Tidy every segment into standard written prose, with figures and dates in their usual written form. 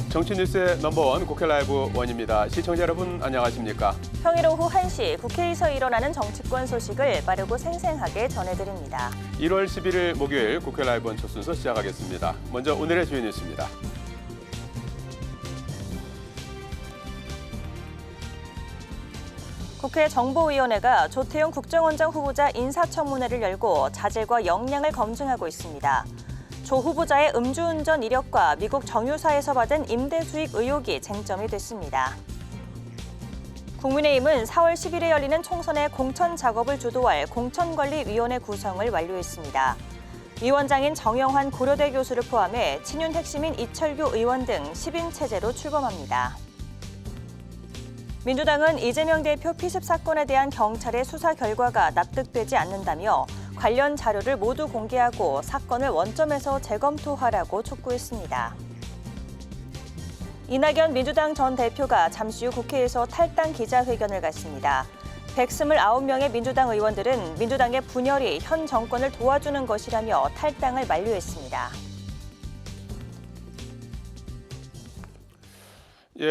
정치뉴스의 넘버원 국회 라이브 원입니다. 시청자 여러분 안녕하십니까? 평일 오후 1시 국회에서 일어나는 정치권 소식을 빠르고 생생하게 전해드립니다. 1월 11일 목요일 국회 라이브 원 첫 순서 시작하겠습니다. 먼저 오늘의 주요 뉴스입니다. 국회 정보위원회가 조태용 국정원장 후보자 인사청문회를 열고 자질과 역량을 검증하고 있습니다. 조 후보자의 음주운전 이력과 미국 정유사에서 받은 임대 수익 의혹이 쟁점이 됐습니다. 국민의힘은 4월 10일에 열리는 총선의 공천 작업을 주도할 공천관리위원회 구성을 완료했습니다. 위원장인 정영환 고려대 교수를 포함해 친윤 핵심인 이철규 의원 등 10인 체제로 출범합니다. 민주당은 이재명 대표 피습 사건에 대한 경찰의 수사 결과가 납득되지 않는다며 관련 자료를 모두 공개하고 사건을 원점에서 재검토하라고 촉구했습니다. 이낙연 민주당 전 대표가 잠시 후 국회에서 탈당 기자회견을 갖습니다. 129명의 민주당 의원들은 민주당의 분열이 현 정권을 도와주는 것이라며 탈당을 만류했습니다.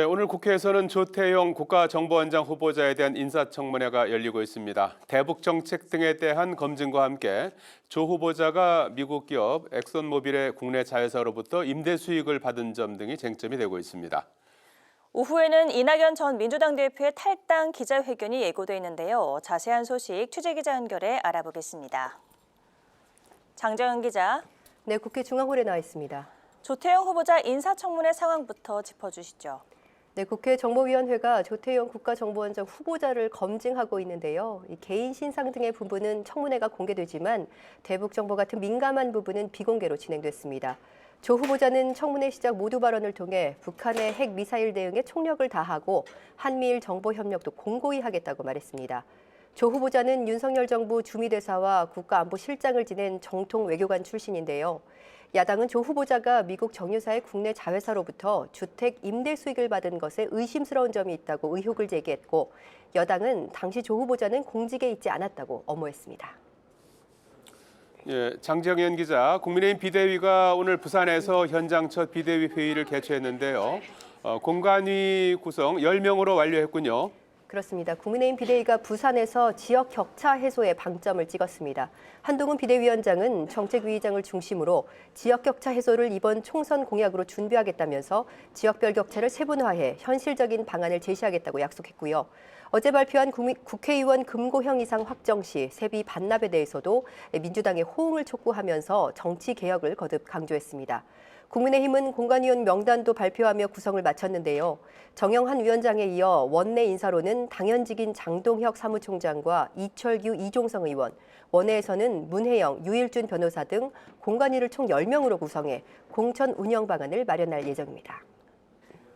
오늘 국회에서는 조태용 국가정보원장 후보자에 대한 인사청문회가 열리고 있습니다. 대북 정책 등에 대한 검증과 함께 조 후보자가 미국 기업 엑선모빌의 국내 자회사로부터 임대 수익을 받은 점 등이 쟁점이 되고 있습니다. 오후에는 이낙연 전 민주당 대표의 탈당 기자회견이 예고돼 있는데요. 자세한 소식 취재기자 연결해 알아보겠습니다. 장정은 기자. 네, 국회 중앙홀에 나와 있습니다. 조태용 후보자 인사청문회 상황부터 짚어주시죠. 네, 국회 정보위원회가 조태용 국가정보원장 후보자를 검증하고 있는데요. 이 개인 신상 등의 부분은 청문회가 공개되지만 대북 정보 같은 민감한 부분은 비공개로 진행됐습니다. 조 후보자는 청문회 시작 모두 발언을 통해 북한의 핵 미사일 대응에 총력을 다하고 한미일 정보 협력도 공고히 하겠다고 말했습니다. 조 후보자는 윤석열 정부 주미대사와 국가안보실장을 지낸 정통 외교관 출신인데요. 야당은 조 후보자가 미국 정유사의 국내 자회사로부터 주택 임대 수익을 받은 것에 의심스러운 점이 있다고 의혹을 제기했고, 여당은 당시 조 후보자는 공직에 있지 않았다고 엄호했습니다. 장정현 기자, 국민의힘 비대위가 오늘 부산에서 현장 첫 비대위 회의를 개최했는데요. 공관위 구성 10명으로 완료했군요. 그렇습니다. 국민의힘 비대위가 부산에서 지역 격차 해소에 방점을 찍었습니다. 한동훈 비대위원장은 정책위의장을 중심으로 지역 격차 해소를 이번 총선 공약으로 준비하겠다면서 지역별 격차를 세분화해 현실적인 방안을 제시하겠다고 약속했고요. 어제 발표한 국회의원 금고형 이상 확정 시 세비 반납에 대해서도 민주당의 호응을 촉구하면서 정치 개혁을 거듭 강조했습니다. 국민의힘은 공관위원 명단도 발표하며 구성을 마쳤는데요. 정영환 위원장에 이어 원내 인사로는 당연직인 장동혁 사무총장과 이철규 이종성 의원, 원내에서는 문혜영, 유일준 변호사 등 공관위를 총 10명으로 구성해 공천 운영 방안을 마련할 예정입니다.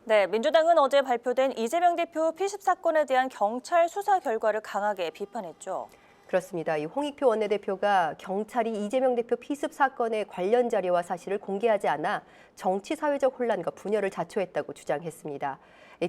네, 민주당은 어제 발표된 이재명 대표 피습 사건에 대한 경찰 수사 결과를 강하게 비판했죠. 그렇습니다. 이 홍익표 원내대표가 경찰이 이재명 대표 피습 사건의 관련 자료와 사실을 공개하지 않아 정치 사회적 혼란과 분열을 자초했다고 주장했습니다.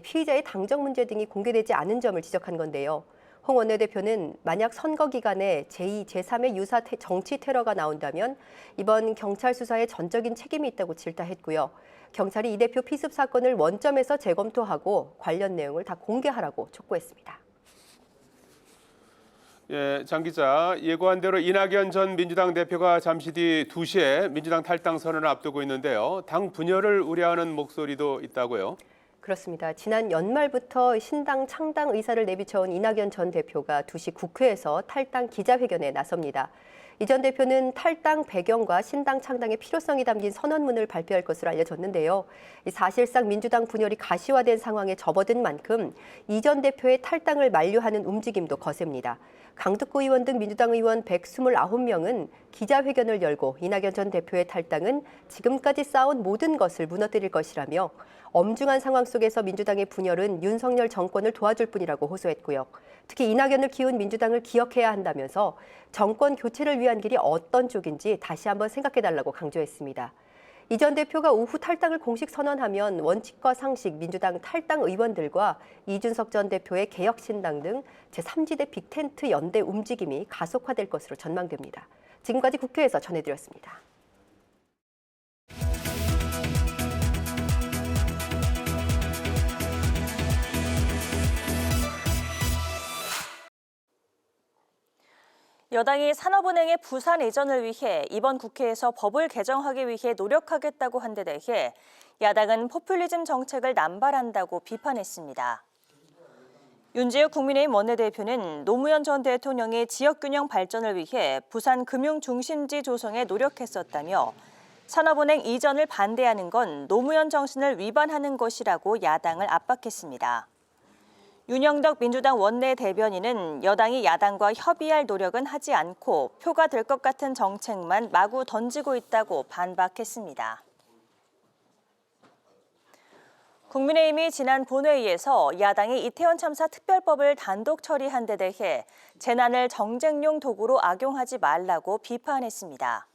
피의자의 당적 문제 등이 공개되지 않은 점을 지적한 건데요. 홍 원내대표는 만약 선거 기간에 제2, 제3의 유사 정치 테러가 나온다면 이번 경찰 수사에 전적인 책임이 있다고 질타했고요. 경찰이 이 대표 피습 사건을 원점에서 재검토하고 관련 내용을 다 공개하라고 촉구했습니다. 장 기자, 예고한 대로 이낙연 전 민주당 대표가 잠시 뒤 2시에 민주당 탈당 선언을 앞두고 있는데요. 당 분열을 우려하는 목소리도 있다고요? 그렇습니다. 지난 연말부터 신당 창당 의사를 내비쳐온 이낙연 전 대표가 2시 국회에서 탈당 기자회견에 나섭니다. 이 전 대표는 탈당 배경과 신당 창당의 필요성이 담긴 선언문을 발표할 것으로 알려졌는데요. 사실상 민주당 분열이 가시화된 상황에 접어든 만큼 이 전 대표의 탈당을 만류하는 움직임도 거셉니다. 강득구 의원 등 민주당 의원 129명은 기자회견을 열고 이낙연 전 대표의 탈당은 지금까지 쌓아온 모든 것을 무너뜨릴 것이라며 엄중한 상황 속에서 민주당의 분열은 윤석열 정권을 도와줄 뿐이라고 호소했고요. 특히 이낙연을 키운 민주당을 기억해야 한다면서 정권 교체를 위한 길이 어떤 쪽인지 다시 한번 생각해달라고 강조했습니다. 이 전 대표가 오후 탈당을 공식 선언하면 원칙과 상식, 민주당 탈당 의원들과 이준석 전 대표의 개혁신당 등 제3지대 빅텐트 연대 움직임이 가속화될 것으로 전망됩니다. 지금까지 국회에서 전해드렸습니다. 여당이 산업은행의 부산 이전을 위해 이번 국회에서 법을 개정하기 위해 노력하겠다고 한 데 대해 야당은 포퓰리즘 정책을 남발한다고 비판했습니다. 윤재욱 국민의힘 원내대표는 노무현 전 대통령이 지역균형 발전을 위해 부산 금융중심지 조성에 노력했었다며 산업은행 이전을 반대하는 건 노무현 정신을 위반하는 것이라고 야당을 압박했습니다. 윤영덕 민주당 원내대변인은 여당이 야당과 협의할 노력은 하지 않고 표가 될 것 같은 정책만 마구 던지고 있다고 반박했습니다. 국민의힘이 지난 본회의에서 야당이 이태원 참사 특별법을 단독 처리한 데 대해 재난을 정쟁용 도구로 악용하지 말라고 비판했습니다.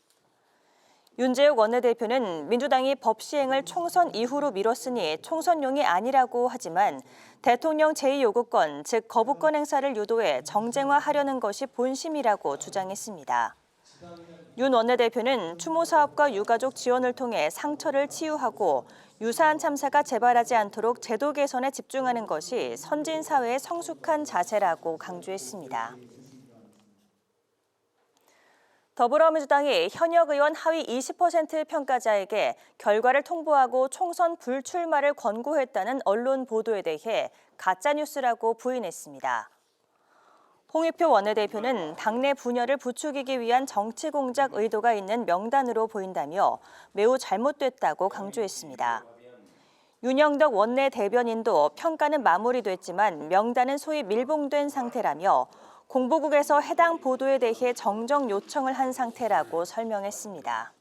윤재욱 원내대표는 민주당이 법 시행을 총선 이후로 미뤘으니 총선용이 아니라고 하지만 대통령 제2요구권, 즉 거부권 행사를 유도해 정쟁화하려는 것이 본심이라고 주장했습니다. 윤 원내대표는 추모 사업과 유가족 지원을 통해 상처를 치유하고 유사한 참사가 재발하지 않도록 제도 개선에 집중하는 것이 선진 사회의 성숙한 자세라고 강조했습니다. 더불어민주당이 현역 의원 하위 20% 평가자에게 결과를 통보하고 총선 불출마를 권고했다는 언론 보도에 대해 가짜뉴스라고 부인했습니다. 홍익표 원내대표는 당내 분열을 부추기기 위한 정치 공작 의도가 있는 명단으로 보인다며 매우 잘못됐다고 강조했습니다. 윤영덕 원내대변인도 평가는 마무리됐지만 명단은 소위 밀봉된 상태라며 공보국에서 해당 보도에 대해 정정 요청을 한 상태라고 설명했습니다.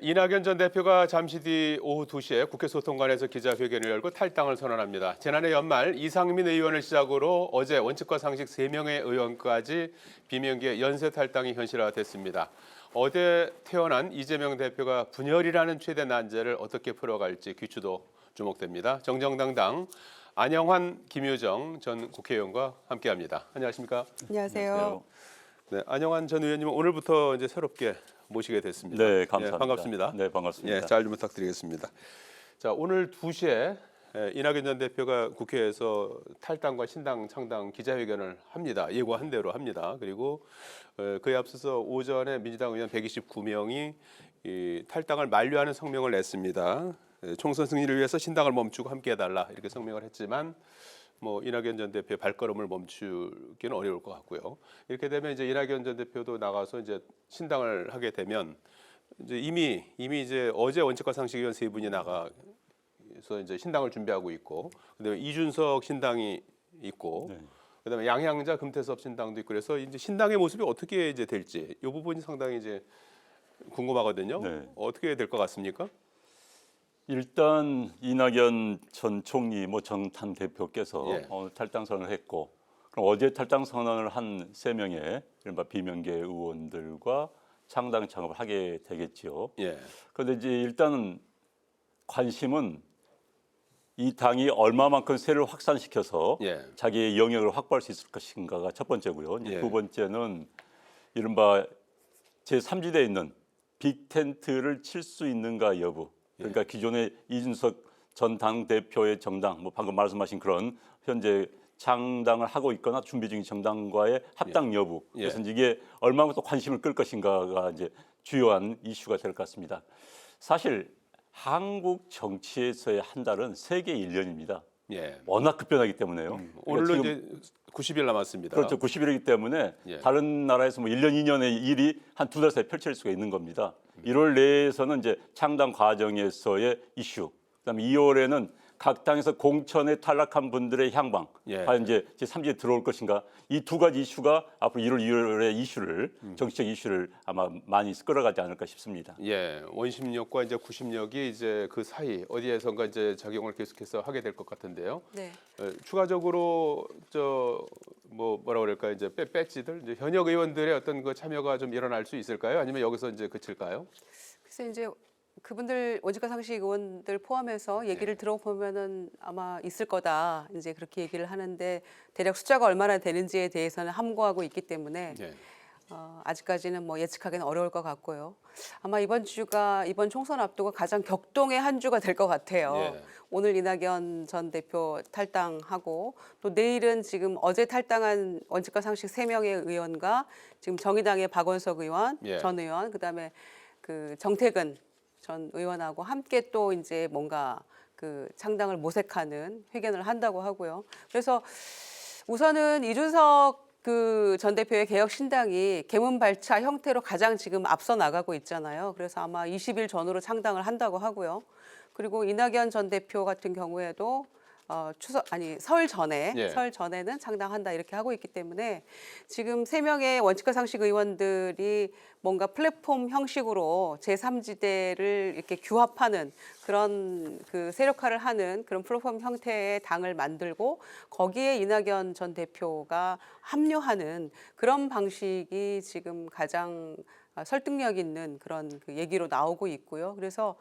이낙연 전 대표가 잠시 뒤 오후 2시에 국회 소통관에서 기자회견을 열고 탈당을 선언합니다. 지난해 연말 이상민 의원을 시작으로 어제 원칙과 상식 3명의 의원까지 비명계의 연쇄 탈당이 현실화됐습니다. 어제 태어난 이재명 대표가 분열이라는 최대 난제를 어떻게 풀어갈지 귀추도 주목됩니다. 정정당당 안영환, 김효정 전 국회의원과 함께합니다. 안녕하십니까? 안녕하세요. 네, 안영환 전 의원님은 오늘부터 이제 새롭게 모시게 됐습니다. 네, 감사합니다. 반갑습니다. 네, 반갑습니다. 잘 좀 부탁드리겠습니다. 자, 오늘 2시에 이낙연 전 대표가 국회에서 탈당과 신당 창당 기자회견을 합니다. 예고한 대로 합니다. 그리고 그에 앞서서 오전에 민주당 의원 129명이 이 탈당을 만료하는 성명을 냈습니다. 총선 승리를 위해서 신당을 멈추고 함께해달라 이렇게 성명을 했지만 뭐 이낙연 전 대표의 발걸음을 멈추기는 어려울 것 같고요. 이렇게 되면 이제 이낙연 전 대표도 나가서 이제 신당을 하게 되면 이제 이미 이제 어제 원칙과 상식위원 3분이 나가서 이제 신당을 준비하고 있고, 그다음에 이준석 신당이 있고, 네. 그다음에 양향자 금태섭 신당도 있고, 그래서 이제 신당의 모습이 어떻게 이제 될지 이 부분이 상당히 이제 궁금하거든요. 네. 어떻게 될 것 같습니까? 일단 이낙연 전 총리 정탄 대표께서 예. 탈당 선언을 했고, 그럼 어제 탈당 선언을 한 3명의 이른바 비명계 의원들과 창당 창업을 하게 되겠지요. 예. 그런데 이제 일단은 관심은 이 당이 얼마만큼 세를 확산시켜서 예. 자기의 영역을 확보할 수 있을 것인가가 첫 번째고요. 이제 예. 두 번째는 이른바 제3지대에 있는 빅텐트를 칠 수 있는가 여부. 그러니까 기존의 이준석 전 당대표의 정당, 방금 말씀하신 그런 현재 창당을 하고 있거나 준비 중인 정당과의 합당 여부. 그래서 이게 얼마만큼 관심을 끌 것인가가 이제 주요한 이슈가 될 것 같습니다. 사실 한국 정치에서의 한 달은 세계 1년입니다. 예. 워낙 급변하기 때문에요. 오늘로 지금 이제 90일 남았습니다. 그렇죠. 90일이기 때문에 예. 다른 나라에서 1년, 2년의 일이 한 2달 사이에 펼쳐질 수가 있는 겁니다. 1월 내에서는 이제 창당 과정에서의 이슈, 그다음에 2월에는 각 당에서 공천에 탈락한 분들의 향방, 예. 과연 이제 제3지에 들어올 것인가, 이 두 가지 이슈가 앞으로 1월, 2월의 이슈를 정치적 이슈를 아마 많이 끌어가지 않을까 싶습니다. 예, 원심력과 이제 구심력이 이제 그 사이 어디에선가 이제 작용을 계속해서 하게 될 것 같은데요. 네. 추가적으로 뭐라 그럴까 이제 배지들 이제 현역 의원들의 어떤 그 참여가 좀 일어날 수 있을까요? 아니면 여기서 이제 그칠까요? 그래서 이제 그분들 원칙과 상식 의원들 포함해서 얘기를 들어보면은 아마 있을 거다 이제 그렇게 얘기를 하는데 대략 숫자가 얼마나 되는지에 대해서는 함구하고 있기 때문에 예. 아직까지는 뭐 예측하기는 어려울 것 같고요. 아마 이번 주가 이번 총선 앞두고 가장 격동의 한 주가 될 것 같아요. 예. 오늘 이낙연 전 대표 탈당하고 또 내일은 지금 어제 탈당한 원칙과 상식 3명의 의원과 지금 정의당의 박원석 의원 예. 전 의원 그다음에 그 정태근 전 의원하고 함께 또 이제 뭔가 그 창당을 모색하는 회견을 한다고 하고요. 그래서 우선은 이준석 그 전 대표의 개혁 신당이 개문발차 형태로 가장 지금 앞서 나가고 있잖아요. 그래서 아마 20일 전후로 창당을 한다고 하고요. 그리고 이낙연 전 대표 같은 경우에도 설 전에는 창당한다 이렇게 하고 있기 때문에 지금 3명의 원칙과 상식 의원들이 뭔가 플랫폼 형식으로 제3지대를 이렇게 규합하는 그런 그 세력화를 하는 그런 플랫폼 형태의 당을 만들고 거기에 이낙연 전 대표가 합류하는 그런 방식이 지금 가장 설득력 있는 그런 그 얘기로 나오고 있고요. 그래서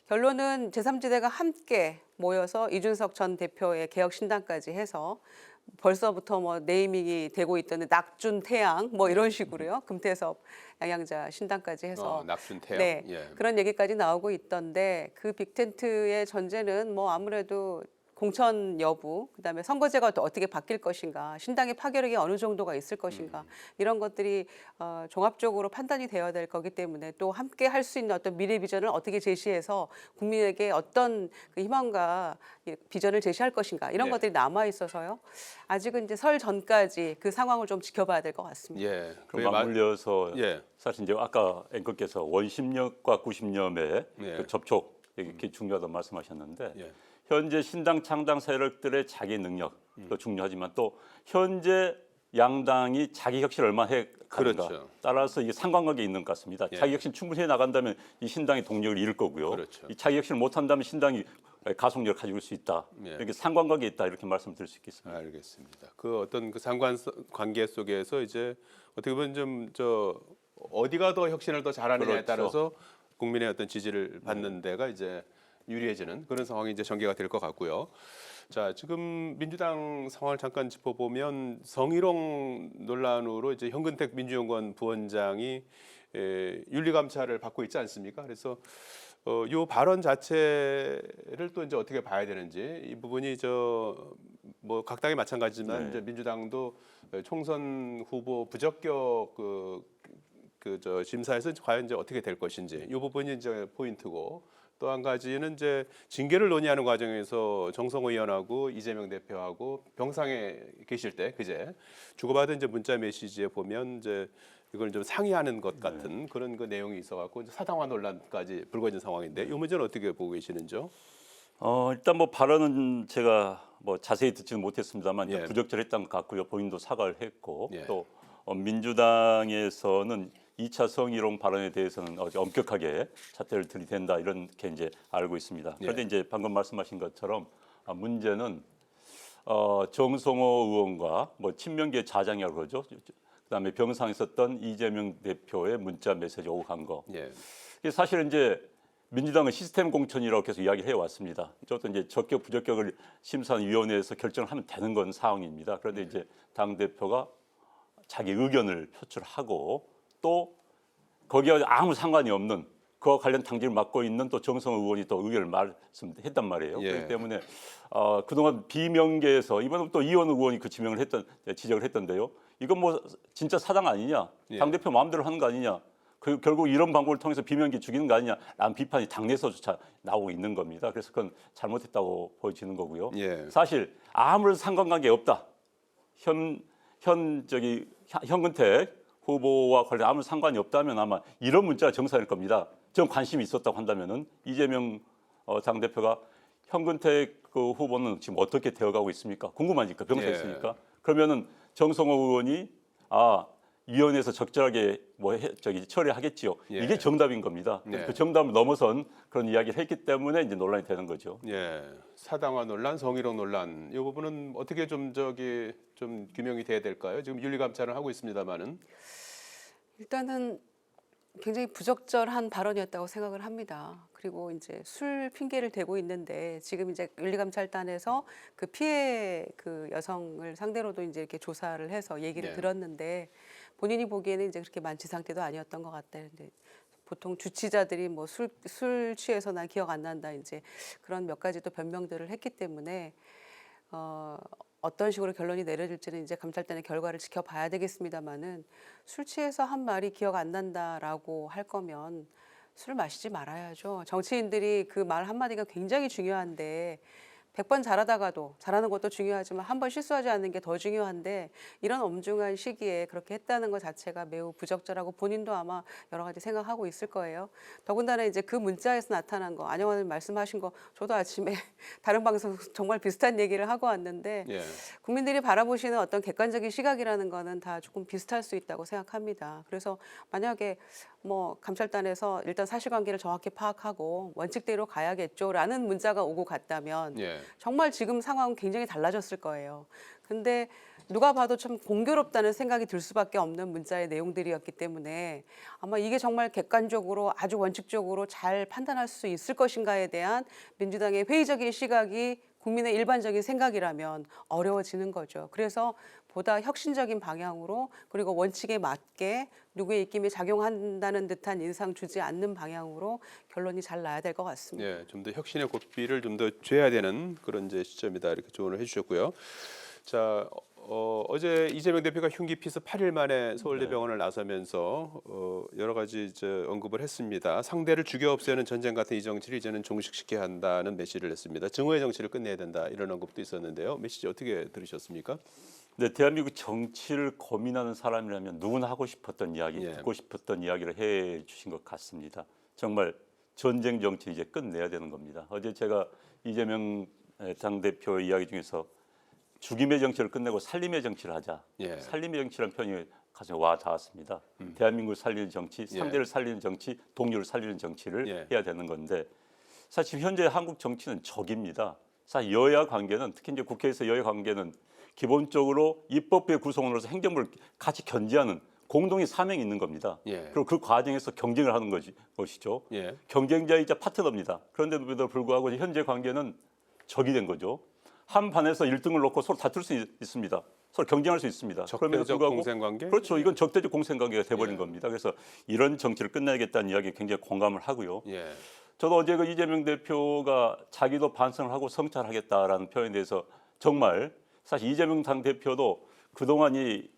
결론은 제3지대가 함께 모여서 이준석 전 대표의 개혁 신당까지 해서 벌써부터 뭐 네이밍이 되고 있던 낙준 태양 뭐 이런 식으로요. 금태섭 양양자 신당까지 해서 낙순 태양. 네, 예. 그런 얘기까지 나오고 있던데 그 빅텐트의 전제는 뭐 아무래도 공천 여부, 그다음에 선거제가 또 어떻게 바뀔 것인가, 신당의 파괴력이 어느 정도가 있을 것인가 이런 것들이 종합적으로 판단이 되어야 될 거기 때문에 또 함께 할 수 있는 어떤 미래 비전을 어떻게 제시해서 국민에게 어떤 그 희망과 비전을 제시할 것인가 이런 예. 것들이 남아 있어서요. 아직은 이제 설 전까지 그 상황을 좀 지켜봐야 될 것 같습니다. 예. 그럼 맞물려서 예. 사실 이제 아까 앵커께서 원심력과 구심력의 예. 그 접촉 이게 중요하다고 말씀하셨는데 예. 현재 신당 창당 세력들의 자기 능력도 중요하지만 또 현재 양당이 자기 혁신을 얼마나 해 가는가 그렇죠. 따라서 이게 상관관계에 있는 것 같습니다. 예. 자기 혁신 충분히 해 나간다면 이 신당이 동력을 잃을 거고요. 그렇죠. 이 자기 혁신을 못 한다면 신당이 가속력을 가지고 수 있다. 예. 이렇게 상관관계에 있다 이렇게 말씀드릴 수 있겠습니다. 알겠습니다. 그 어떤 그 상관관계 속에서 이제 어떻게 보면 좀 어디가 더 혁신을 더 잘하느냐에 그렇죠. 따라서 국민의 어떤 지지를 받는 데가 이제 유리해지는 그런 상황이 이제 전개가 될 것 같고요. 자, 지금 민주당 상황을 잠깐 짚어보면 성희롱 논란으로 이제 현근택 민주연구원 부원장이 윤리감찰을 받고 있지 않습니까? 그래서 요 발언 자체를 또 이제 어떻게 봐야 되는지 이 부분이 뭐 각 당이 마찬가지지만 네. 이제 민주당도 총선 후보 부적격 심사에서 과연 이제 어떻게 될 것인지 이 부분이 이제 포인트고. 또 한 가지는 이제 징계를 논의하는 과정에서 정성호 의원하고 이재명 대표하고 병상에 계실 때 그제 주고받은 이제 문자 메시지에 보면 이제 이걸 좀 상의하는 것 같은 그런 그 내용이 있어갖고 이제 사당화 논란까지 불거진 상황인데 이 문제는 어떻게 보고 계시는지요? 일단 뭐 발언은 제가 뭐 자세히 듣지는 못했습니다만 예. 부적절했던 것 같고요. 본인도 사과를 했고 예. 또 민주당에서는 2차 성희롱 발언에 대해서는 아주 엄격하게 잣대를 들이댄다 이렇게 이제 알고 있습니다. 그런데 예. 이제 방금 말씀하신 것처럼 문제는 정성호 의원과 뭐 친명계 자장이라고 그러죠. 그다음에 병상에 있었던 이재명 대표의 문자 메시지 오고 간 거. 예. 이게 사실은 이제 민주당은 시스템 공천이라고 계속 이야기를 해왔습니다. 저것도 이제 적격 부적격을 심사하는 위원회에서 결정을 하면 되는 건 상황입니다. 그런데 이제 당 대표가 자기 의견을 표출하고 또 거기와 아무 상관이 없는 그와 관련 당직을 맡고 있는 또 정성호 의원이 또 의견을 말씀했단 말이에요. 예. 그렇기 때문에 그동안 비명계에서 이번에 또 이원 의원이 그 지적을 했던데요. 이건 뭐 진짜 사당 아니냐? 예. 당 대표 마음대로 하는 거 아니냐? 결국 이런 방법을 통해서 비명계 죽이는 거 아니냐라는 비판이 당내에서조차 나오고 있는 겁니다. 그래서 그건 잘못했다고 보여지는 거고요. 예. 사실 아무런 상관관계 없다. 현근택 후보와 관련 아무 상관이 없다면 아마 이런 문자가 정상일 겁니다. 전 관심이 있었다고 한다면은 이재명 당대표가 현근택 그 후보는 지금 어떻게 되어가고 있습니까? 궁금하니까 병사에 예. 있으니까. 그러면은 정성호 의원이 위원회에서 적절하게 처리하겠지요. 예. 이게 정답인 겁니다. 예. 그 정답을 넘어선 그런 이야기를 했기 때문에 이제 논란이 되는 거죠. 예, 사당화 논란, 성희롱 논란 이 부분은 어떻게 좀 규명이 돼야 될까요? 지금 윤리감찰을 하고 있습니다만은. 일단은 굉장히 부적절한 발언이었다고 생각을 합니다. 그리고 이제 술 핑계를 대고 있는데 지금 이제 윤리감찰단에서 그 피해 그 여성을 상대로도 이제 이렇게 조사를 해서 얘기를 네. 들었는데 본인이 보기에는 이제 그렇게 만취 상태도 아니었던 것 같다. 근데 보통 주치자들이 뭐 술 취해서 난 기억 안 난다 이제 그런 몇 가지 또 변명들을 했기 때문에 어떤 식으로 결론이 내려질지는 이제 감찰단의 결과를 지켜봐야 되겠습니다만은 술 취해서 한 말이 기억 안 난다라고 할 거면 술 마시지 말아야죠. 정치인들이 그 말 한마디가 굉장히 중요한데 100번 잘하다가도 잘하는 것도 중요하지만 한 번 실수하지 않는 게 더 중요한데 이런 엄중한 시기에 그렇게 했다는 것 자체가 매우 부적절하고 본인도 아마 여러 가지 생각하고 있을 거예요. 더군다나 이제 그 문자에서 나타난 거 안영환님 말씀하신 거 저도 아침에 다른 방송 정말 비슷한 얘기를 하고 왔는데 예. 국민들이 바라보시는 어떤 객관적인 시각이라는 거는 다 조금 비슷할 수 있다고 생각합니다. 그래서 만약에 뭐 감찰단에서 일단 사실관계를 정확히 파악하고 원칙대로 가야겠죠라는 문자가 오고 갔다면 예. 정말 지금 상황은 굉장히 달라졌을 거예요. 근데 누가 봐도 참 공교롭다는 생각이 들 수밖에 없는 문자의 내용들이었기 때문에 아마 이게 정말 객관적으로 아주 원칙적으로 잘 판단할 수 있을 것인가에 대한 민주당의 회의적인 시각이 국민의 일반적인 생각이라면 어려워지는 거죠. 그래서 보다 혁신적인 방향으로 그리고 원칙에 맞게 누구의 입김에 작용한다는 듯한 인상 주지 않는 방향으로 결론이 잘 나야 될 것 같습니다. 예, 좀 더 혁신의 고삐를 좀 더 줘야 되는 그런 이제 시점이다 이렇게 조언을 해주셨고요. 자, 어제 이재명 대표가 흉기 피서 8일 만에 서울대병원을 나서면서 여러 가지 이제 언급을 했습니다. 상대를 죽여 없애는 전쟁 같은 이 정치를 이제는 종식시켜야 한다는 메시지를 냈습니다. 증오의 정치를 끝내야 된다 이런 언급도 있었는데요. 메시지 어떻게 들으셨습니까? 네, 대한민국 정치를 고민하는 사람이라면 누구나 하고 싶었던 이야기, 예. 듣고 싶었던 이야기를 해 주신 것 같습니다. 정말 전쟁 정치 이제 끝내야 되는 겁니다. 어제 제가 이재명 당대표 이야기 중에서 죽임의 정치를 끝내고 살림의 정치를 하자. 예. 살림의 정치라는 표현이 가장 와 닿았습니다. 대한민국을 살리는 정치, 예. 상대를 살리는 정치, 동료를 살리는 정치를 예. 해야 되는 건데 사실 현재 한국 정치는 적입니다. 사실 여야 관계는 특히 이제 국회에서 여야 관계는 기본적으로 입법부의 구성원으로서 행정부를 같이 견제하는 공동의 사명이 있는 겁니다. 예. 그리고 그 과정에서 경쟁을 하는 것이죠. 예. 경쟁자이자 파트너입니다. 그런데도 불구하고 현재 관계는 적이 된 거죠. 한 판에서 1등을 놓고 서로 다툴 수 있습니다. 서로 경쟁할 수 있습니다. 그럼에도 적대적 불구하고 공생관계? 그렇죠. 이건 적대적 공생관계가 돼버린 예. 겁니다. 그래서 이런 정치를 끝내야겠다는 이야기에 굉장히 공감을 하고요. 예. 저도 어제 그 이재명 대표가 자기도 반성을 하고 성찰하겠다라는 표현에 대해서 정말 사실 이재명 당대표도 그동안 이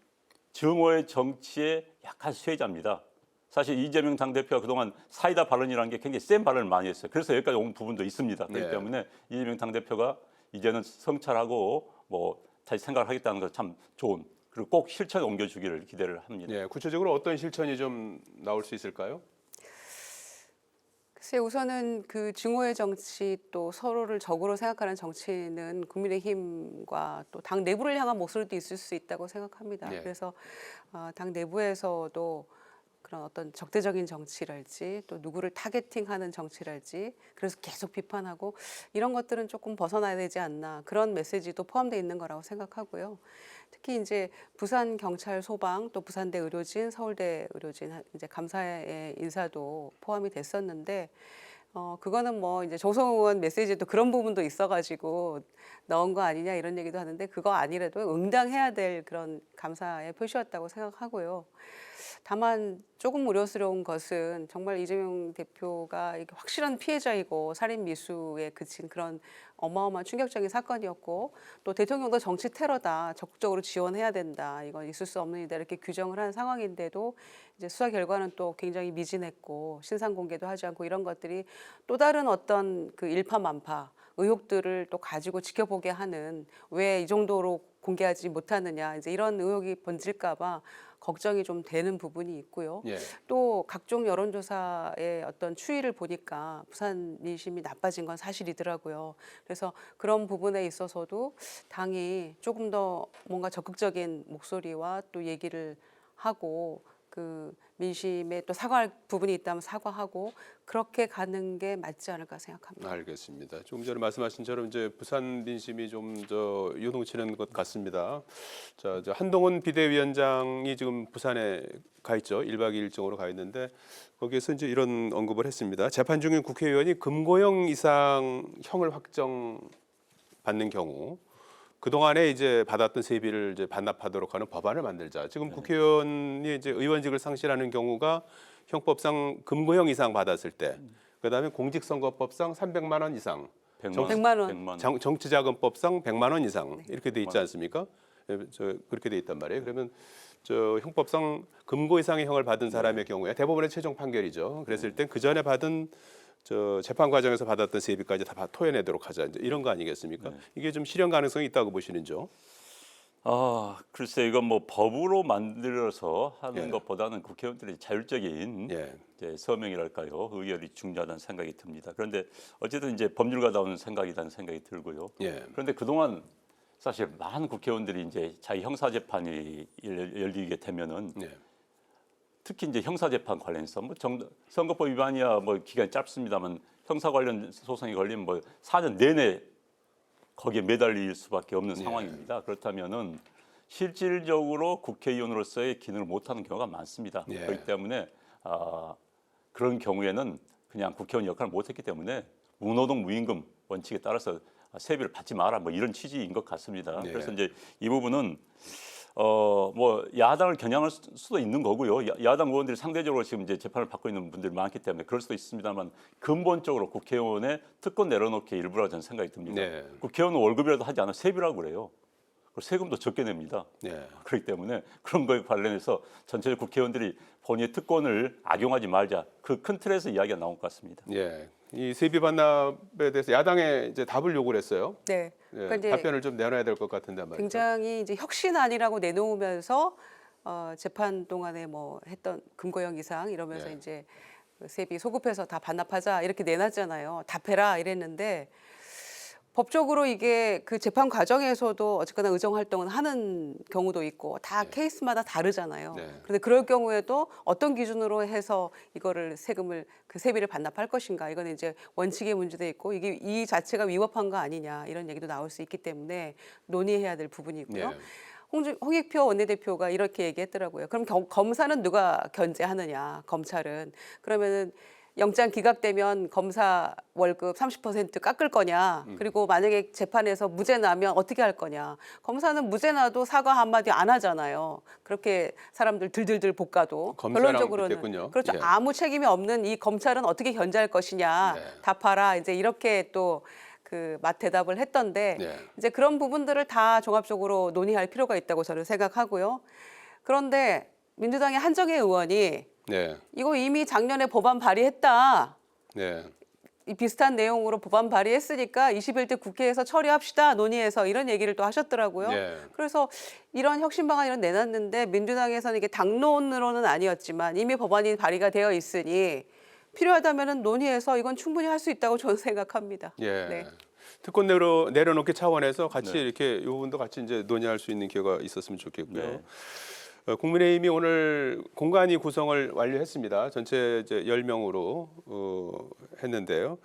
증오의 정치의 약한 수혜자입니다. 사실 이재명 당대표가 그동안 사이다 발언이라는 게 굉장히 센 발언을 많이 했어요. 그래서 여기까지 온 부분도 있습니다. 그렇기 네. 때문에 이재명 당대표가 이제는 성찰하고 뭐 다시 생각을 하겠다는 것 참 좋은 그리고 꼭 실천에 옮겨주기를 기대를 합니다. 예. 구체적으로 어떤 실천이 좀 나올 수 있을까요? 글쎄 우선은 그 증오의 정치 또 서로를 적으로 생각하는 정치는 국민의힘과 또 당 내부를 향한 목소리도 있을 수 있다고 생각합니다. 네. 그래서 당 내부에서도 그런 어떤 적대적인 정치랄지 또 누구를 타겟팅하는 정치랄지 그래서 계속 비판하고 이런 것들은 조금 벗어나야 되지 않나 그런 메시지도 포함되어 있는 거라고 생각하고요. 특히 이제 부산 경찰 소방 또 부산대 의료진 서울대 의료진 이제 감사의 인사도 포함이 됐었는데 그거는 뭐 이제 조성호 의원 메시지도 그런 부분도 있어가지고 넣은 거 아니냐 이런 얘기도 하는데 그거 아니라도 응당해야 될 그런 감사의 표시였다고 생각하고요. 다만 조금 우려스러운 것은 정말 이재명 대표가 이게 확실한 피해자이고 살인 미수에 그친 그런 어마어마한 충격적인 사건이었고 또 대통령도 정치 테러다 적극적으로 지원해야 된다 이건 있을 수 없는 일이다 이렇게 규정을 한 상황인데도 이제 수사 결과는 또 굉장히 미진했고 신상 공개도 하지 않고 이런 것들이 또 다른 어떤 그 일파만파 의혹들을 또 가지고 지켜보게 하는 왜 이 정도로 공개하지 못하느냐 이제 이런 의혹이 번질까봐 걱정이 좀 되는 부분이 있고요. 예. 또 각종 여론조사의 어떤 추이를 보니까 부산 민심이 나빠진 건 사실이더라고요. 그래서 그런 부분에 있어서도 당이 조금 더 뭔가 적극적인 목소리와 또 얘기를 하고 그 민심에 또 사과할 부분이 있다면 사과하고 그렇게 가는 게 맞지 않을까 생각합니다. 알겠습니다. 조금 전에 말씀하신처럼 이제 부산 민심이 좀 더 요동치는 것 같습니다. 자, 한동훈 비대위원장이 지금 부산에 가 있죠. 1박 2일 일정으로 가 있는데 거기에서 이제 이런 언급을 했습니다. 재판 중인 국회의원이 금고형 이상 형을 확정받는 경우 그동안에 이제 받았던 세비를 이제 반납하도록 하는 법안을 만들자. 지금 국회의원이 이제 의원직을 상실하는 경우가 형법상 금고형 이상 받았을 때, 그다음에 공직선거법상 300만 원 이상, 100만 원. 정치자금법상 100만 원 이상 이렇게 돼 있지 않습니까? 예, 그렇게 돼 있단 말이에요. 그러면 저 형법상 금고 이상의 형을 받은 사람의 경우에 대법원의 최종 판결이죠. 그랬을 땐 그 전에 받은 저 재판 과정에서 받았던 세비까지 다 토해내도록 하자. 이제 이런 거 아니겠습니까? 이게 좀 실현 가능성이 있다고 보시는지요? 글쎄 이건 뭐 법으로 만들어서 하는 예. 것보다는 국회의원들이 자율적인 예. 이제 서명이랄까요, 의결이 중요하다는 생각이 듭니다. 그런데 어쨌든 이제 법률가다운 생각이라는 생각이 들고요. 예. 그런데 그동안 사실 많은 국회의원들이 이제 자기 형사 재판이 열리게 되면은 예. 특히 이제 형사 재판 관련해서 뭐 선거법 위반이야 뭐 기간이 짧습니다만 형사 관련 소송이 걸리면 뭐 4년 내내 거기에 매달릴 수밖에 없는 상황입니다. 그렇다면은 실질적으로 국회의원으로서의 기능을 못하는 경우가 많습니다. 예. 그렇기 때문에 그런 경우에는 그냥 국회의원 역할을 못했기 때문에 무노동 무임금 원칙에 따라서 세비를 받지 마라 뭐 이런 취지인 것 같습니다. 예. 그래서 이제 이 부분은 뭐 야당을 겨냥할 수도 있는 거고요. 야당 의원들이 상대적으로 지금 이제 재판을 받고 있는 분들이 많기 때문에 그럴 수도 있습니다만 근본적으로 국회의원의 특권 내려놓기 일부라고 저는 생각이 듭니다. 네. 국회의원은 월급이라도 하지 않아 세비라고 그래요. 그리고 세금도 적게 냅니다. 예. 그렇기 때문에 그런 거에 관련해서 전체 국회의원들이 본인의 특권을 악용하지 말자 그 큰 틀에서 이야기가 나온 것 같습니다. 예. 이 세비 반납에 대해서 야당에 이제 답을 요구를 했어요. 네. 예. 그러니까 이제 답변을 좀 내놔야 될 것 같은데 말이죠. 굉장히 이제 혁신안이라고 내놓으면서 재판 동안에 뭐 했던 금고형 이상 이러면서 예. 이제 그 세비 소급해서 다 반납하자 이렇게 내놨잖아요. 답해라 이랬는데 법적으로 이게 그 재판 과정에서도 어쨌거나 의정 활동은 하는 경우도 있고 다 케이스마다 다르잖아요. 네. 그런데 그럴 경우에도 어떤 기준으로 해서 이거를 세금을 그 세비를 반납할 것인가 이거는 이제 원칙의 문제도 있고 이게 이 자체가 위법한 거 아니냐 이런 얘기도 나올 수 있기 때문에 논의해야 될 부분이고요. 예. 홍익표 원내대표가 이렇게 얘기했더라고요. 그럼 검사는 누가 견제하느냐? 검찰은 그러면은 영장 기각되면 검사 월급 30% 깎을 거냐? 그리고 만약에 재판에서 무죄 나면 어떻게 할 거냐? 검사는 무죄 나도 사과 한마디 안 하잖아요. 그렇게 사람들 들들들 볶아도 검사랑 결론적으로는 있겠군요. 그렇죠. 예. 아무 책임이 없는 이 검찰은 어떻게 견제할 것이냐? 네. 답하라. 이제 이렇게 또 그 대답을 했던데 네. 이제 그런 부분들을 다 종합적으로 논의할 필요가 있다고 저는 생각하고요. 그런데 민주당의 한정혜 의원이 네. 이거 이미 작년에 법안 발의했다. 네. 이 비슷한 내용으로 법안 발의했으니까 21대 국회에서 처리합시다. 논의해서 이런 얘기를 또 하셨더라고요. 네. 그래서 이런 혁신 방안을 내놨는데 민주당에서는 이게 당론으로는 아니었지만 이미 법안이 발의가 되어 있으니 필요하다면은 논의해서 이건 충분히 할 수 있다고 저는 생각합니다. 예. 네. 특권 내려놓기 차원에서 같이 이렇게 이 부분도 같이 이제 논의할 수 있는 기회가 있었으면 좋겠고요. 네. 국민의힘이 오늘 공관위 구성을 완료했습니다. 전체 이제 10명으로 했는데요.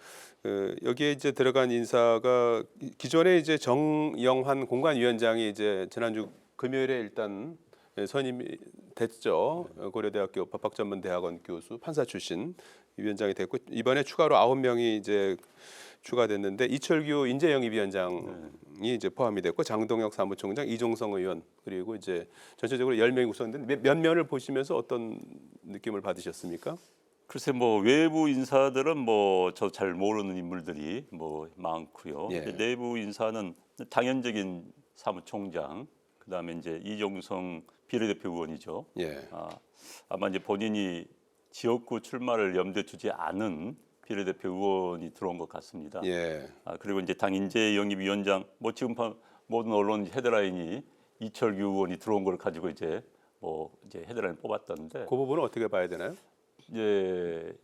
여기에 이제 들어간 인사가 기존에 이제 정영환 공관위원장이 이제 지난주 금요일에 일단 선임이 됐죠. 고려대학교 법학전문대학원 교수, 판사 출신 위원장이 됐고 이번에 추가로 9명이 이제 추가됐는데 이철규 인재영입위원장이 이제 포함이 됐고 장동혁 사무총장, 이종성 의원 그리고 이제 전체적으로 10명이 구성됐는데 몇 면을 보시면서 어떤 느낌을 받으셨습니까? 글쎄 뭐 외부 인사들은 뭐 저 잘 모르는 인물들이 뭐 많고요. 예. 내부 인사는 당연적인 사무총장, 그다음에 이제 이종성 비례대표 의원이죠. 예. 아마 이제 본인이 지역구 출마를 염두에 두지 않은 비례대표 의원이 들어온 것 같습니다. 예. 그리고 이제 당 인재영입위원장 뭐 지금 모든 언론 헤드라인이 이철규 의원이 들어온 걸 가지고 이제 뭐 이제 헤드라인 뽑았던데 그 부분은 어떻게 봐야 되나요? 이제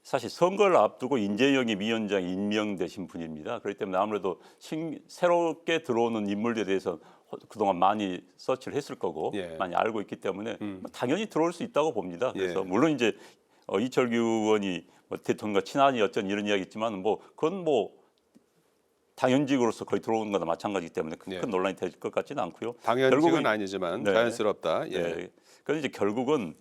사실 선거를 앞두고 인재영입 위원장이 임명되신 분입니다. 그렇기 때문에 아무래도 새롭게 들어오는 인물들에 대해서 그동안 많이 서치를 했을 거고 예. 많이 알고 있기 때문에 당연히 들어올 수 있다고 봅니다. 그래서 예. 물론 이제 이철규 의원이 뭐 대통령과 친하니 어쩐 이런 이야기 있지만 뭐 그건 뭐 당연직으로서 거의 들어오는 거나 마찬가지이기 때문에 큰 예. 논란이 될 것 같지는 않고요. 당연직은 아니지만 네. 자연스럽다. 예. 네. 그런데 이제 결국은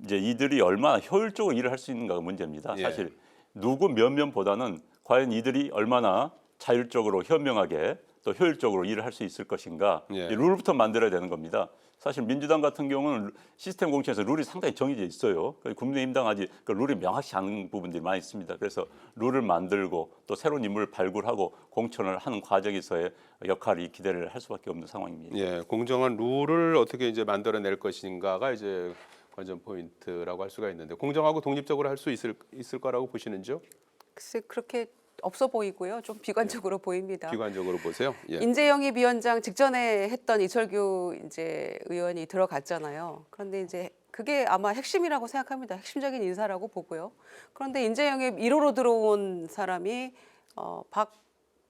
이제 이들이 얼마나 효율적으로 일을 할 수 있는가가 문제입니다. 예. 사실 누구 몇몇보다는 과연 이들이 얼마나 자율적으로 현명하게 또 효율적으로 일을 할 수 있을 것인가 예. 이 룰부터 만들어야 되는 겁니다. 사실 민주당 같은 경우는 시스템 공천에서 룰이 상당히 정해져 있어요. 국민의힘당 아직 그 룰이 명확치 않은 부분들이 많이 있습니다. 그래서 룰을 만들고 또 새로운 인물을 발굴하고 공천을 하는 과정에서의 역할이 기대를 할 수밖에 없는 상황입니다. 예, 공정한 룰을 어떻게 이제 만들어낼 것인가가 이제 관전 포인트라고 할 수가 있는데 공정하고 독립적으로 할 수 있을 거라고 보시는지요? 글쎄 그렇게 없어 보이고요. 좀 비관적으로 보입니다. 비관적으로 보세요. 예. 인재영입 위원장 직전에 했던 이철규 이제 의원이 들어갔잖아요. 그런데 이제 그게 아마 핵심이라고 생각합니다. 핵심적인 인사라고 보고요. 그런데 인재영입 1호로 들어온 사람이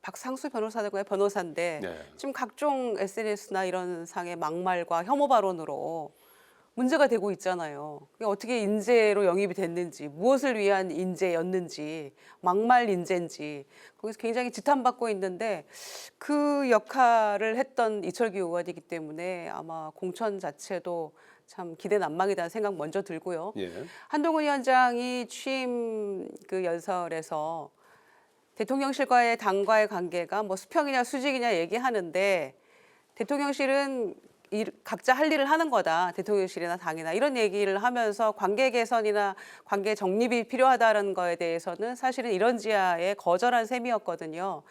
박상수 변호사들과의 변호사인데 네. 지금 각종 SNS나 이런 상의 막말과 혐오 발언으로 문제가 되고 있잖아요. 그게 어떻게 인재로 영입이 됐는지, 무엇을 위한 인재였는지, 막말 인재인지 거기서 굉장히 지탄받고 있는데 그 역할을 했던 이철규 의원이기 때문에 아마 공천 자체도 참 기대난망이다는 생각 먼저 들고요. 예. 한동훈 위원장이 취임 그 연설에서 대통령실과의 당과의 관계가 뭐 수평이냐 수직이냐 얘기하는데 대통령실은 각자 할 일을 하는 거다. 대통령실이나 당이나 이런 얘기를 하면서 관계 개선이나 관계 정립이 필요하다는 거에 대해서는 사실은 이런지하에 거절한 셈이었거든요.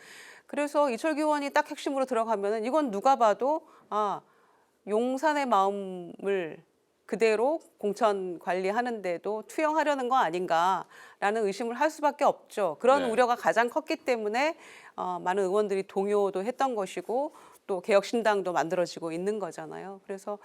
그래서 이철규 의원이 딱 핵심으로 들어가면은 이건 누가 봐도 용산의 마음을 그대로 공천 관리하는데도 투영하려는 거 아닌가라는 의심을 할 수밖에 없죠. 그런 네. 우려가 가장 컸기 때문에 많은 의원들이 동요도 했던 것이고 또 개혁신당도 만들어지고 있는 거잖아요. 그래서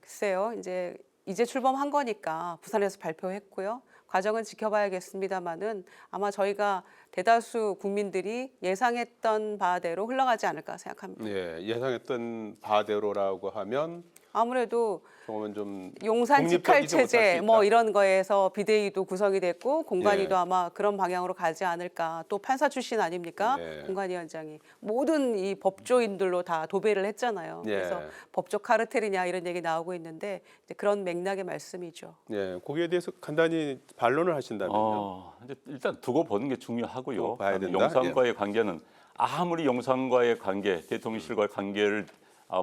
글쎄요, 이제 출범한 거니까 부산에서 발표했고요. 과정은 지켜봐야겠습니다만은 아마 저희가 대다수 국민들이 예상했던 바대로 흘러가지 않을까 생각합니다. 예, 예상했던 바대로라고 하면 아무래도 조금은 좀 용산 독립적이지 직할 못할 수 체제 있다. 뭐 이런 거에서 비대위도 구성이 됐고 공관위도 예. 아마 그런 방향으로 가지 않을까. 또 판사 출신 아닙니까? 예. 공관위원장이 모든 이 법조인들로 다 도배를 했잖아요. 예. 그래서 법조 카르텔이냐 이런 얘기 나오고 있는데 이제 그런 맥락의 말씀이죠. 예, 거기에 대해서 간단히 반론을 하신다면요. 이제 일단 두고 보는 게 중요하고요. 두고 봐야 된다? 용산과의 관계는 아무리 용산과의 관계, 대통령실과의 관계를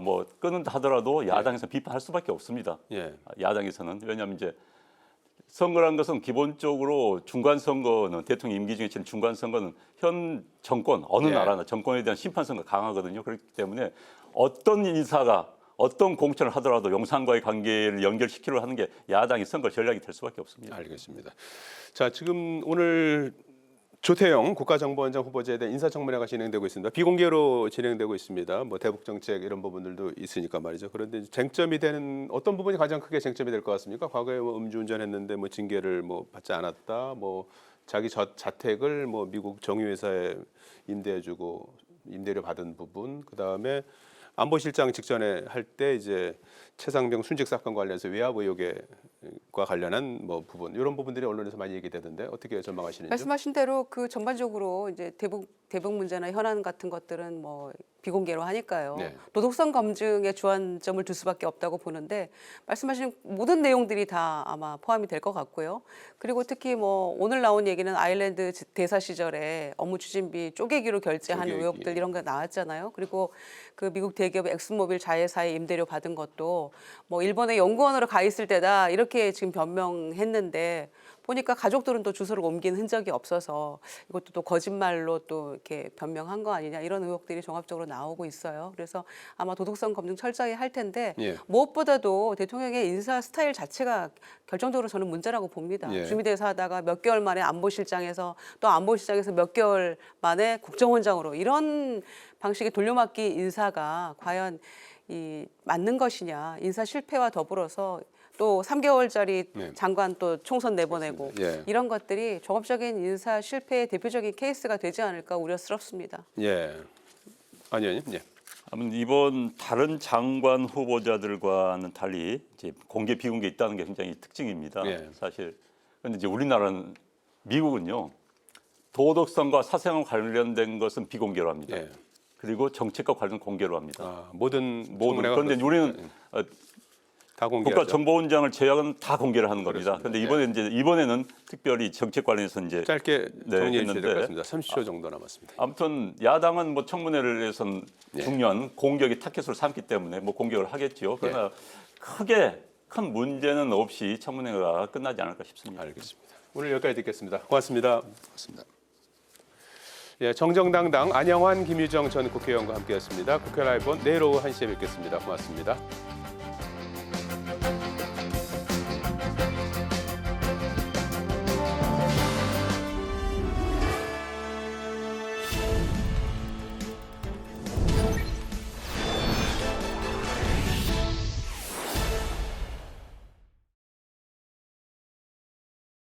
뭐 끊는다 하더라도 야당에서 비판할 수밖에 없습니다. 예. 야당에서는 왜냐하면 이제 선거라는 것은 기본적으로 중간 선거는 대통령 임기 중에 치는 중간 선거는 현 정권 어느 예. 나라나 정권에 대한 심판성가 강하거든요. 그렇기 때문에 어떤 인사가 어떤 공천을 하더라도 용산과의 관계를 연결시키려 하는 게 야당의 선거 전략이 될 수밖에 없습니다. 알겠습니다. 자, 지금 오늘 조태영 국가정보원장 후보자에 대한 인사청문회가 진행되고 있습니다. 비공개로 진행되고 있습니다. 뭐 대북 정책 이런 부분들도 있으니까 말이죠. 그런데 쟁점이 되는 어떤 부분이 가장 크게 쟁점이 될 것 같습니까? 과거에 뭐 음주운전했는데 뭐 징계를 뭐 받지 않았다, 뭐 자기 자택을 뭐 미국 정유회사에 임대료 받은 부분, 그 다음에 안보실장 직전에 할 때 이제 최상병 순직 사건 관련해서 외압 의혹과 관련한 뭐 부분 이런 부분들이 언론에서 많이 얘기되던데 어떻게 전망하시는지요? 말씀하신 대로 그 전반적으로 이제 대북 문제나 현안 같은 것들은 뭐 비공개로 하니까요. 네. 도덕성 검증에 주안점을 둘 수밖에 없다고 보는데 말씀하신 모든 내용들이 다 아마 포함이 될 것 같고요. 그리고 특히 뭐 오늘 나온 얘기는 아일랜드 대사 시절에 업무 추진비 쪼개기로 결제한 쪼개기. 의혹들 이런 거 나왔잖아요. 그리고 그 미국 대기업 엑슨모빌 자회사에 임대료 받은 것도 뭐 일본에 연구원으로 가 있을 때다 이렇게 지금 변명했는데 보니까 가족들은 또 주소를 옮긴 흔적이 없어서 이것도 또 거짓말로 또 이렇게 변명한 거 아니냐 이런 의혹들이 종합적으로 나오고 있어요. 그래서 아마 도덕성 검증 철저히 할 텐데 예. 무엇보다도 대통령의 인사 스타일 자체가 결정적으로 저는 문제라고 봅니다. 예. 주미대사 하다가 몇 개월 만에 안보실장에서 또 안보실장에서 몇 개월 만에 국정원장으로 이런 방식의 돌려막기 인사가 과연 맞는 것이냐, 인사 실패와 더불어서 또 3개월짜리 네. 장관 또 총선 내보내고 예. 이런 것들이 종합적인 인사 실패의 대표적인 케이스가 되지 않을까 우려스럽습니다. 예. 안 의원님. 예. 아무튼 이번 다른 장관 후보자들과는 달리 이제 공개 비공개 있다는 게 굉장히 특징입니다. 예. 사실 그런데 이제 우리나라는 미국은요 도덕성과 사생활 관련된 것은 비공개로 합니다. 예. 그리고 정책과 관련 공개로 합니다. 모든 모든 청문회가 그런데 우리는 다 공개하죠. 국가정보원장을 제외하고는 다 공개를 하는 겁니다. 그런데 이번에는 특별히 정책 관련해서 이제 짧게 정리해 주셔야 될 것 했는데 같습니다. 30초 정도 남았습니다. 아무튼 야당은 뭐 청문회를 해서는 중요한 공격의 타켓으로 삼기 때문에 뭐 공격을 하겠지요. 그러나 크게 큰 문제는 없이 청문회가 끝나지 않을까 싶습니다. 알겠습니다. 오늘 여기까지 듣겠습니다. 고맙습니다. 고맙습니다. 예, 정정당당 안영환, 김유정 전 국회의원과 함께했습니다. 국회 라이브는 내일 오후 1시에 뵙겠습니다. 고맙습니다.